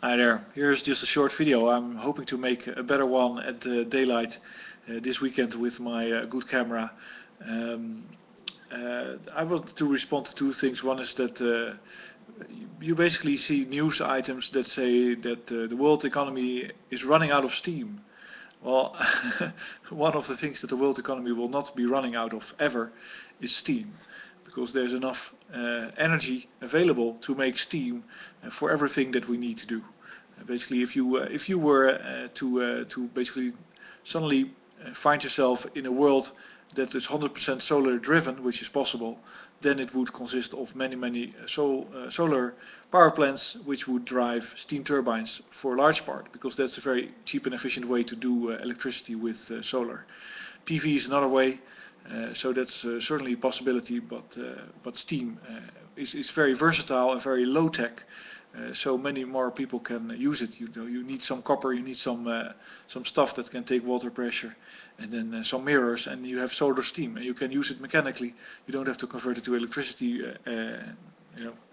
Hi there, here's just a short video. I'm hoping to make a better one at daylight this weekend with my good camera. I want to respond to two things. One is that you basically see news items that say that the world economy is running out of steam. Well, one of the things that the world economy will not be running out of ever is steam, because there's enough energy available to make steam for everything that we need to do. Basically, if you were to basically suddenly find yourself in a world that is 100% solar driven, which is possible, then it would consist of many solar power plants which would drive steam turbines for a large part, because that's a very cheap and efficient way to do electricity with solar. PV is another way, so that's certainly a possibility, but steam is very versatile and very low tech. So many more people can use it. You need some copper, you need some stuff that can take water pressure, and then some mirrors, and you have solar steam, and you can use it mechanically. You don't have to convert it to electricity,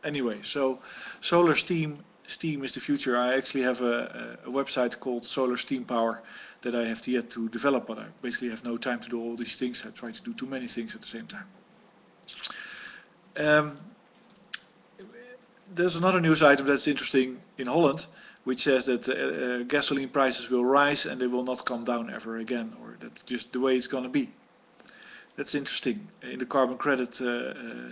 anyway. So solar steam is the future. I actually have a website called Solar Steam Power that I have yet to develop, but I basically have no time to do all these things. I try to do too many things at the same time. There's another news item that's interesting in Holland, which says that gasoline prices will rise and they will not come down ever again, or that's just the way it's going to be. That's interesting. In the carbon credit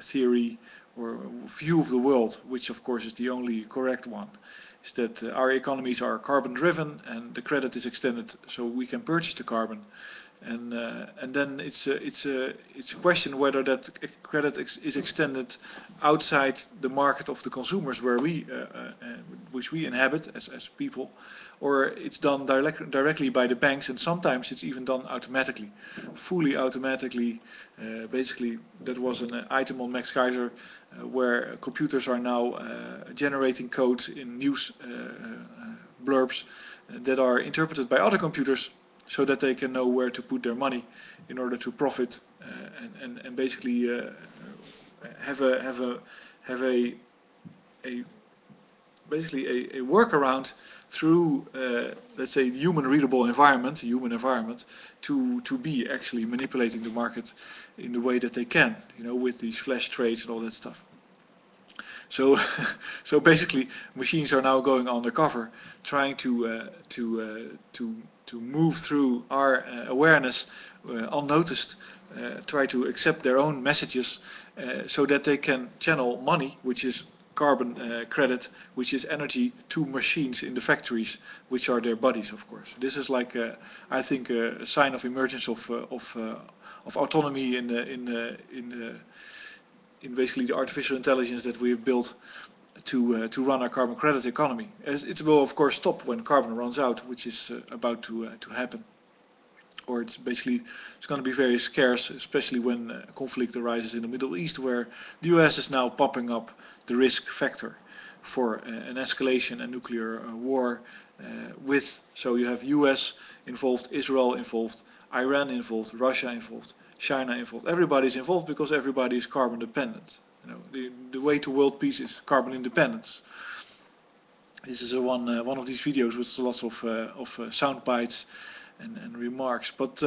theory or view of the world, which of course is the only correct one, is that our economies are carbon driven and the credit is extended so we can purchase the carbon. And then it's a question whether that credit is extended outside the market of the consumers, where which we inhabit as people, or it's done directly by the banks, and sometimes it's even done automatically, fully automatically. Basically, that was an item on Max Kaiser where computers are now generating codes in news blurbs that are interpreted by other computers, so that they can know where to put their money in order to profit and basically have a workaround through let's say human readable environment, human environment, to be actually manipulating the market in the way that they can, with these flash trades and all that stuff. So so basically machines are now going undercover, trying to move through our awareness unnoticed, try to accept their own messages so that they can channel money, which is carbon credit, which is energy, to machines in the factories, which are their bodies, of course. This is like I think a sign of emergence of autonomy in basically the artificial intelligence that we have built to run our carbon credit economy. It will of course stop when carbon runs out, which is about to happen. Or it's going to be very scarce, especially when conflict arises in the Middle East, where the US is now popping up the risk factor for an escalation and nuclear war. So you have US involved, Israel involved, Iran involved, Russia involved, China involved. Everybody's involved because everybody is carbon dependent. The way to world peace is carbon independence. This is one of these videos with lots of sound bites and remarks, but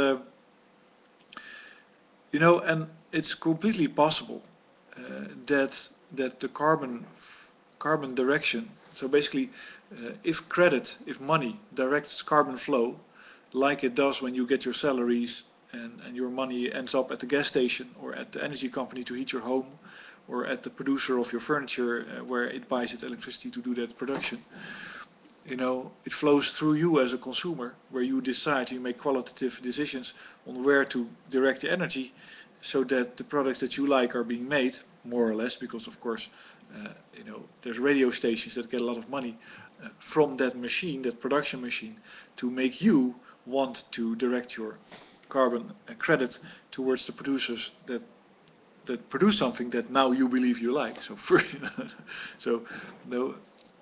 and it's completely possible that the carbon direction. So basically, if money directs carbon flow, like it does when you get your salaries and your money ends up at the gas station or at the energy company to heat your home, or at the producer of your furniture where it buys its electricity to do that production. It flows through you as a consumer, where you decide, you make qualitative decisions on where to direct the energy so that the products that you like are being made, more or less, because of course there's radio stations that get a lot of money from that machine, that production machine, to make you want to direct your carbon credit towards the producers that produce something that now you believe you like. So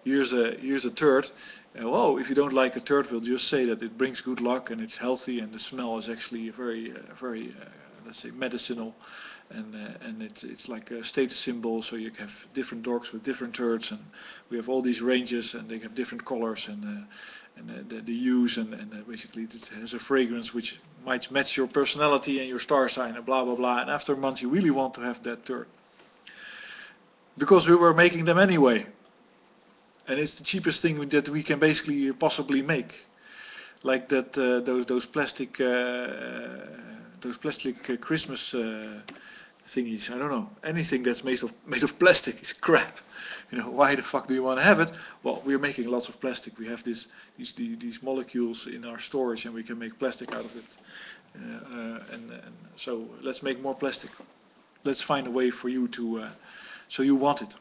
here's a turd. Well, if you don't like a turd, we'll just say that it brings good luck and it's healthy and the smell is actually very let's say medicinal, and it's like a status symbol. So you have different dogs with different turds, and we have all these ranges, and they have different colors and the hues, and basically it has a fragrance which might match your personality and your star sign, and blah blah blah. And after a month, you really want to have that turd because we were making them anyway, and it's the cheapest thing that we can basically possibly make. Like that, those plastic Christmas thingies. I don't know. Anything that's made of plastic is crap. You know, why the fuck do you want to have it? Well, we're making lots of plastic. We have these molecules in our storage, and we can make plastic out of it. And so let's make more plastic. Let's find a way for you to, so you want it.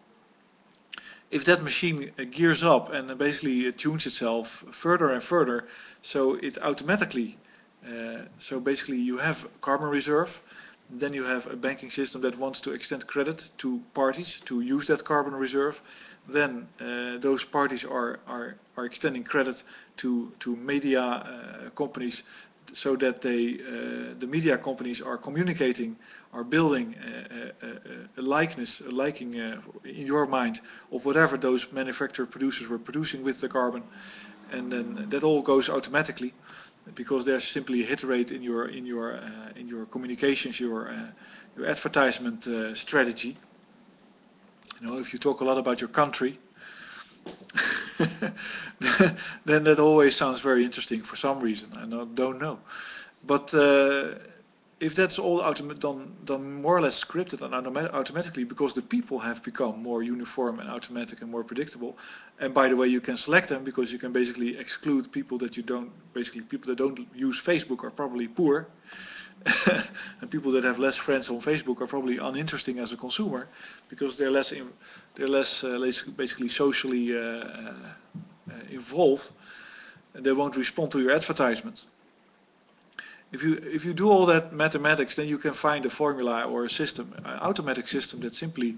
If that machine gears up and basically it tunes itself further and further, so it automatically, so basically you have carbon reserve, then you have a banking system that wants to extend credit to parties to use that carbon reserve, then those parties are extending credit to media companies, so that the media companies are communicating, are building a liking in your mind of whatever those manufacturer producers were producing with the carbon, and then that all goes automatically, because there's simply a hit rate in your communications, your advertisement strategy. You know, if you talk a lot about your country, then that always sounds very interesting for some reason. I don't know, but if that's all done more or less scripted and automatically, because the people have become more uniform and automatic and more predictable. And by the way, you can select them, because you can basically exclude people that you don't. Basically, people that don't use Facebook are probably poor, and people that have less friends on Facebook are probably uninteresting as a consumer, because they're less basically socially involved, and they won't respond to your advertisements. If you do all that mathematics, then you can find a formula or a system, an automatic system that simply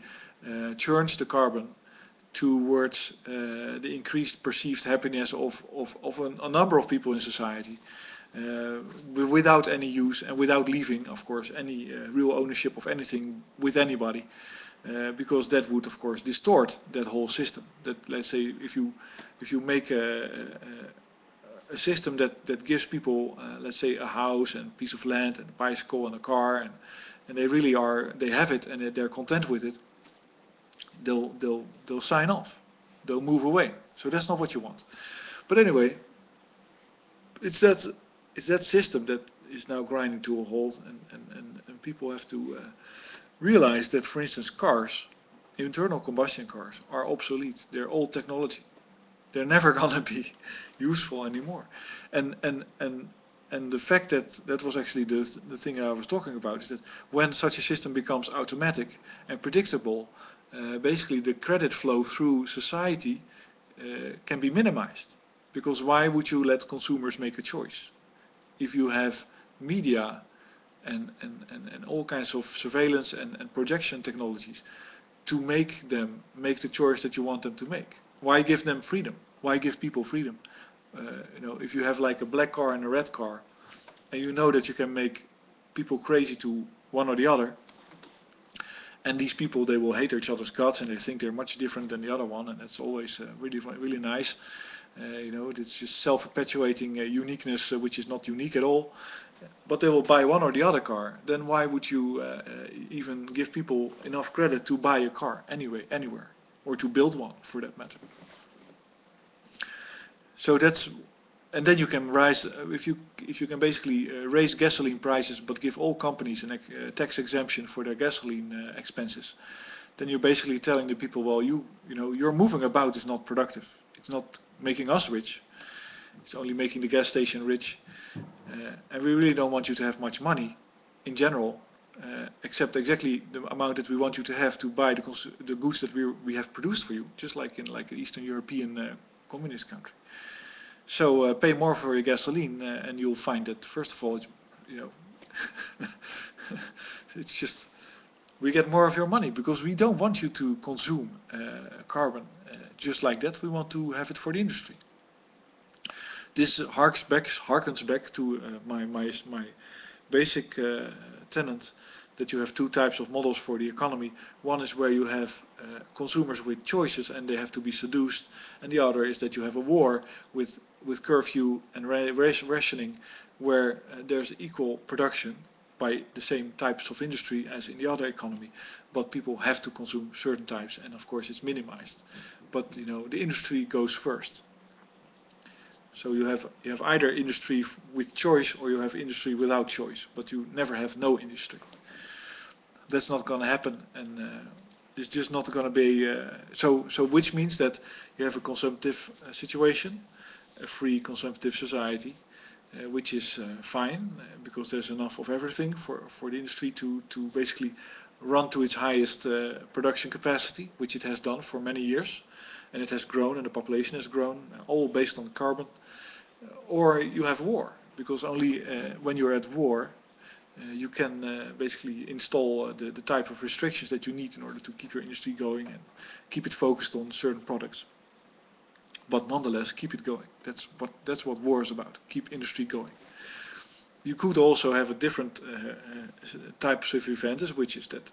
churns the carbon towards the increased perceived happiness of a number of people in society, without any use and without leaving, of course, any real ownership of anything with anybody, because that would, of course, distort that whole system. That, let's say, if you make a system that gives people, let's say, a house and a piece of land and a bicycle and a car, and they really have it and they're content with it, they'll sign off, they'll move away. So that's not what you want. But anyway, it's that system that is now grinding to a halt, and people have to realize that, for instance, cars, internal combustion cars, are obsolete. They're old technology. They're never gonna be useful anymore. And the fact that was actually the thing I was talking about, is that when such a system becomes automatic and predictable, basically the credit flow through society can be minimized. Because why would you let consumers make a choice? If you have media and all kinds of surveillance and projection technologies to make them make the choice that you want them to make. Why give them freedom? Why give people freedom? You know, if you have like a black car and a red car, and you know that you can make people crazy to one or the other, and these people, they will hate each other's guts, and they think they're much different than the other one, and it's always really nice. You know, it's just self-perpetuating uniqueness, which is not unique at all. But they will buy one or the other car. Then why would you even give people enough credit to buy a car anywhere, or to build one, for that matter? So and then you can rise, if you can basically raise gasoline prices, but give all companies a tax exemption for their gasoline expenses. Then you're basically telling the people, well, you know, your moving about is not productive. It's not making us rich. It's only making the gas station rich. And we really don't want you to have much money in general, except exactly the amount that we want you to have to buy the goods that we have produced for you, just like in an Eastern European communist country. So pay more for your gasoline, and you'll find that, first of all, it's, you know, it's just, we get more of your money, because we don't want you to consume carbon just like that. We want to have it for the industry. This harkens back to my basic tenet that you have two types of models for the economy. One is where you have consumers with choices and they have to be seduced, and the other is that you have a war with curfew and rationing, where there's equal production by the same types of industry as in the other economy, but people have to consume certain types, and of course it's minimized. But you know, the industry goes first. So you have either industry with choice or you have industry without choice, but you never have no industry. That's not going to happen, and it's just not going to be so which means that you have a consumptive situation, a free consumptive society, which is fine, because there's enough of everything for the industry to basically run to its highest production capacity, which it has done for many years, and it has grown and the population has grown, all based on carbon. Or you have war, because only when you're at war you can basically install the type of restrictions that you need in order to keep your industry going and keep it focused on certain products. But nonetheless, keep it going. That's what war is about. Keep industry going. You could also have a different types of events, which is that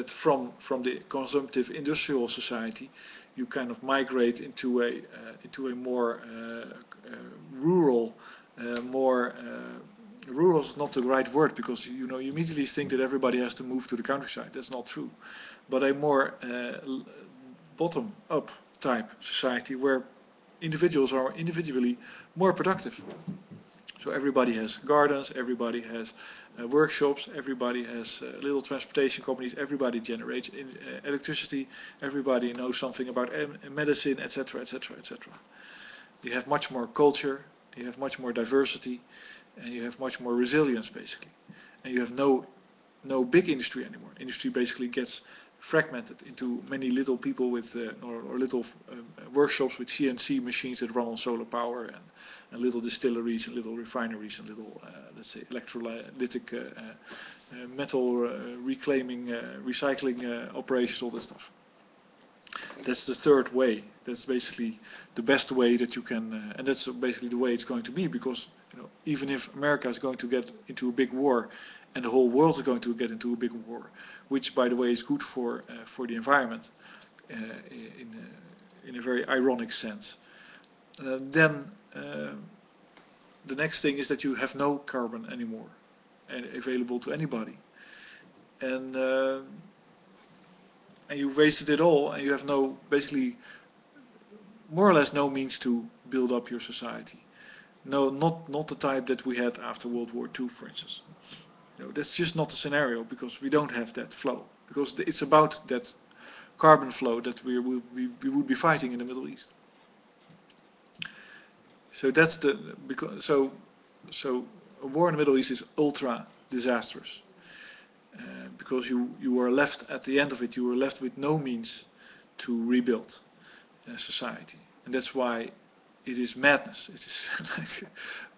from the consumptive industrial society, you kind of migrate into a more rural, rural is not the right word, because you know, you immediately think that everybody has to move to the countryside. That's not true. But a more bottom-up type society where individuals are individually more productive. So everybody has gardens, everybody has workshops, everybody has little transportation companies, everybody generates electricity, everybody knows something about medicine, etc., etc., etc. You have much more culture, you have much more diversity, and you have much more resilience, basically. And you have no big industry anymore. Industry basically gets fragmented into many little people with or little workshops with CNC machines that run on solar power, and little distilleries and little refineries and little let's say electrolytic metal reclaiming recycling operations, all this stuff. That's the third way. That's basically the best way that you can, and that's basically the way it's going to be, because you know, even if America is going to get into a big war, and the whole world is going to get into a big war, which by the way is good for the environment in a very ironic sense, then the next thing is that you have no carbon anymore and available to anybody, and you've wasted it all, and you have no, basically more or less no means to build up your society. No, not the type that we had after World War II, for instance. You know, that's just not the scenario, because we don't have that flow, because it's about that carbon flow that we would be fighting in the Middle East. So that's the, because so a war in the Middle East is ultra disastrous, because you are left at the end of it, you are left with no means to rebuild society, and that's why it is madness. It is like,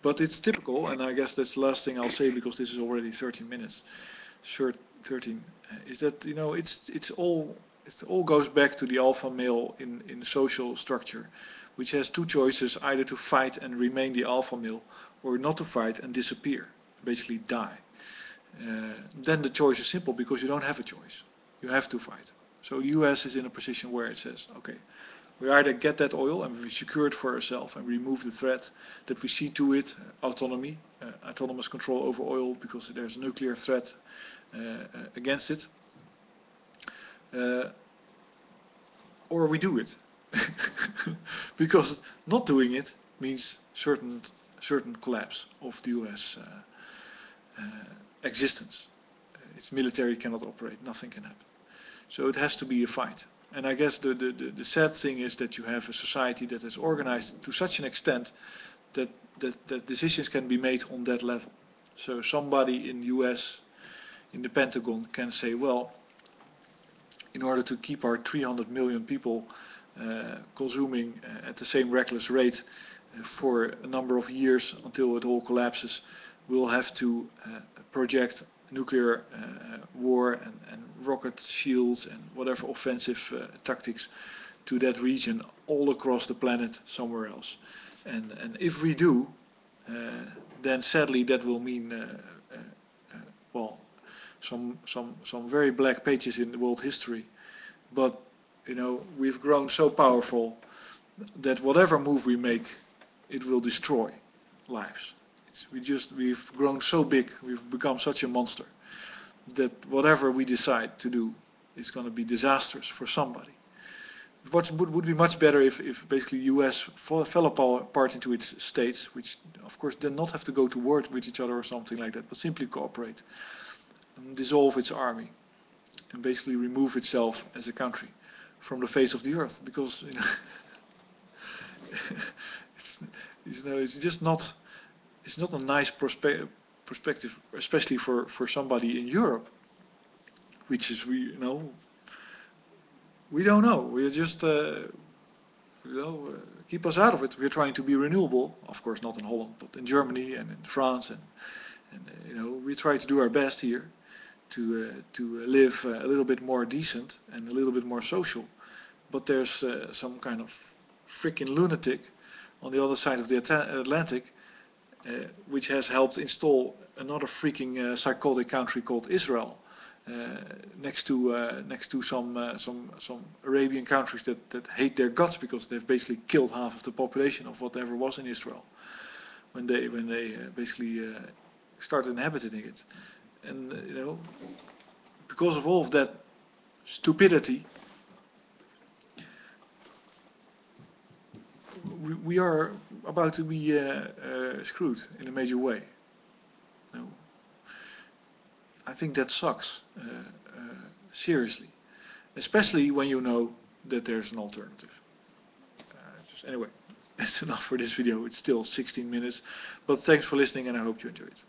but it's typical, and I guess that's the last thing I'll say, because this is already 13 minutes, short 13. Is that, you know, it all goes back to the alpha male in social structure, which has two choices: either to fight and remain the alpha male, or not to fight and disappear, basically die. Then the choice is simple, because you don't have a choice. You have to fight. So the US is in a position where it says, okay, we either get that oil and we secure it for ourselves and remove the threat that we see to it, autonomy, autonomous control over oil, because there's a nuclear threat against it, or we do it. Because not doing it means certain collapse of the US existence. Its military cannot operate, nothing can happen. So it has to be a fight. And I guess the sad thing is that you have a society that is organized to such an extent that decisions can be made on that level. So somebody in the US, in the Pentagon, can say, well, in order to keep our 300 million people consuming at the same reckless rate for a number of years until it all collapses, we'll have to project nuclear war and rocket shields and whatever offensive tactics to that region all across the planet somewhere else. And if we do, then sadly that will mean well, some very black pages in the world history. But you know, we've grown so powerful that whatever move we make, it will destroy lives. We've grown so big, we've become such a monster, that whatever we decide to do is going to be disastrous for somebody. What would be much better if basically US fell apart into its states, which of course did not have to go to war with each other or something like that, but simply cooperate and dissolve its army and basically remove itself as a country from the face of the earth, because you know, it's just not, it's not a nice perspective, especially for somebody in Europe, which is, we don't know. We're just keep us out of it. We're trying to be renewable, of course not in Holland, but in Germany and in France, and you know, we try to do our best here to live a little bit more decent and a little bit more social. But there's some kind of freaking lunatic on the other side of the Atlantic, which has helped install another freaking psychotic country called Israel, next to some Arabian countries that hate their guts because they've basically killed half of the population of whatever was in Israel when they basically started inhabiting it. And you know, because of all of that stupidity, we are about to be screwed in a major way. No. I think that sucks, seriously, especially when you know that there's an alternative. Anyway, that's enough for this video. It's still 16 minutes, but thanks for listening and I hope you enjoyed it.